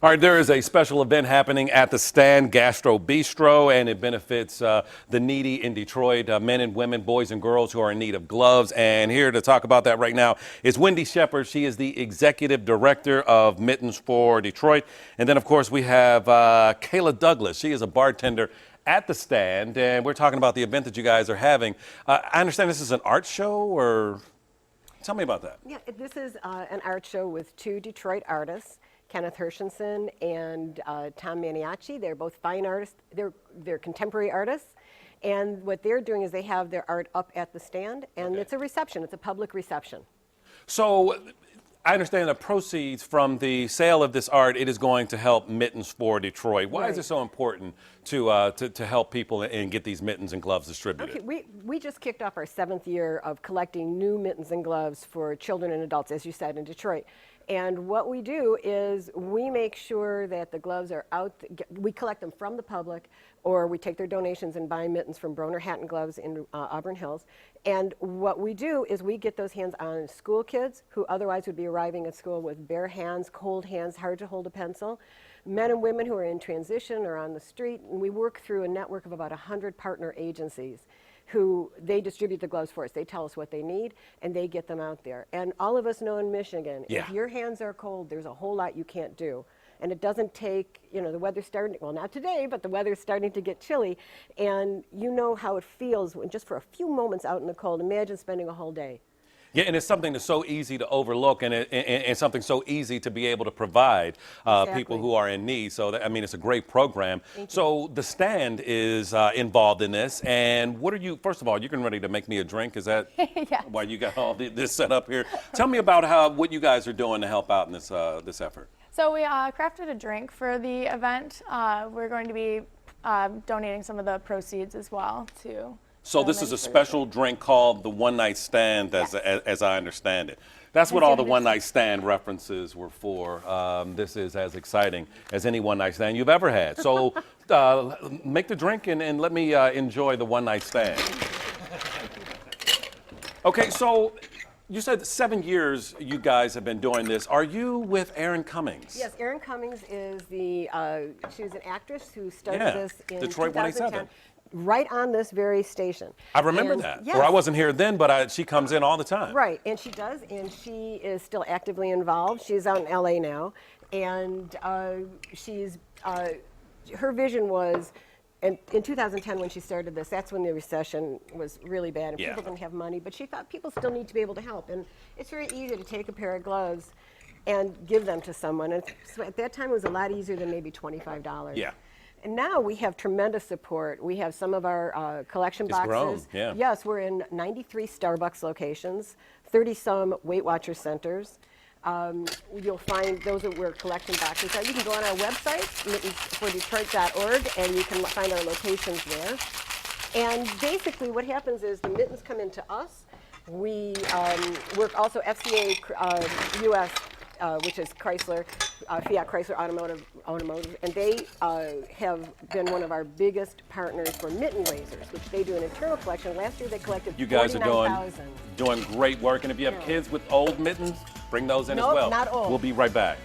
All right, there is a special event happening at the Stand Gastro Bistro, and it benefits the needy in Detroit, men and women, boys and girls who are in need of gloves. And here to talk about that right now is Wendy Shepard. She is the executive director of Mittens for Detroit. And then, of course, we have Kayla Douglas. She is a bartender at the Stand, and we're talking about the event that you guys are having. I understand this is an art show, or tell me about that. Yeah, this is an art show with two Detroit artists, Kenneth Hershenson and Tom Maniaci. They're both fine artists. They're contemporary artists. And what they're doing is they have their art up at the Stand, and it's a reception. It's a public reception. So I understand the proceeds from the sale of this art, it is going to help Mittens for Detroit. Why is it so important to help people and get these mittens and gloves distributed? Okay, we just kicked off our 7th year of collecting new mittens and gloves for children and adults, as you said, in Detroit. And what we do is we make sure that the gloves are out. We collect them from the public, or we take their donations and buy mittens from Broner Hatton Gloves in Auburn Hills. And what we do is we get those hands on school kids who otherwise would be arriving at school with bare hands, cold hands, hard to hold a pencil. Men and women who are in transition or on the street. And we work through a network of about 100 partner agencies who they distribute the gloves for us. They tell us what they need, and they get them out there. And all of us know in Michigan, if your hands are cold, there's a whole lot you can't do. And it doesn't take, you know, the weather's starting, well, not today, but the weather's starting to get chilly. And you know how it feels when just for a few moments out in the cold. Imagine spending a whole day. Yeah, and it's something that's so easy to overlook, and something so easy to be able to provide people who are in need. So, I mean, it's a great program. So the Stand is involved in this. And what are you, first of all, you're getting ready to make me a drink. Is that why you got all this set up here? Tell me about what you guys are doing to help out in this, this effort. So we crafted a drink for the event. We're going to be donating some of the proceeds as well to. So this is a special drink called the One Night Stand, as I understand it. That's what all the One Night Stand references were for. This is as exciting as any One Night Stand you've ever had. So make the drink and let me enjoy the One Night Stand. Okay, so you said 7 years you guys have been doing this. Are you with Erin Cummings? Yes, Erin Cummings is she was an actress who started this in Detroit 187. Right on this very station. I remember that. Yes. Or I wasn't here then, but she comes in all the time. Right, and she does, and she is still actively involved. She's out in LA now, and her vision was, and in 2010 when she started this, that's when the recession was really bad and people didn't have money, but she thought people still need to be able to help, and it's very easy to take a pair of gloves and give them to someone, and so at that time it was a lot easier than maybe $25. Yeah. And now we have tremendous support. We have some of our collection boxes. Grown, Yes, we're in 93 Starbucks locations, 30-some Weight Watchers centers. You'll find those that we're collecting boxes. You can go on our website, mittensfordetroit.org, and you can find our locations there. And basically what happens is the mittens come into us. We work also FCA US, which is Chrysler, Fiat Chrysler Automotive, and they have been one of our biggest partners for mitten raisers, which they do an internal collection. Last year they collected 49,000. You guys are doing great work, and if you have kids with old mittens, bring those in as well. Not old. We'll be right back.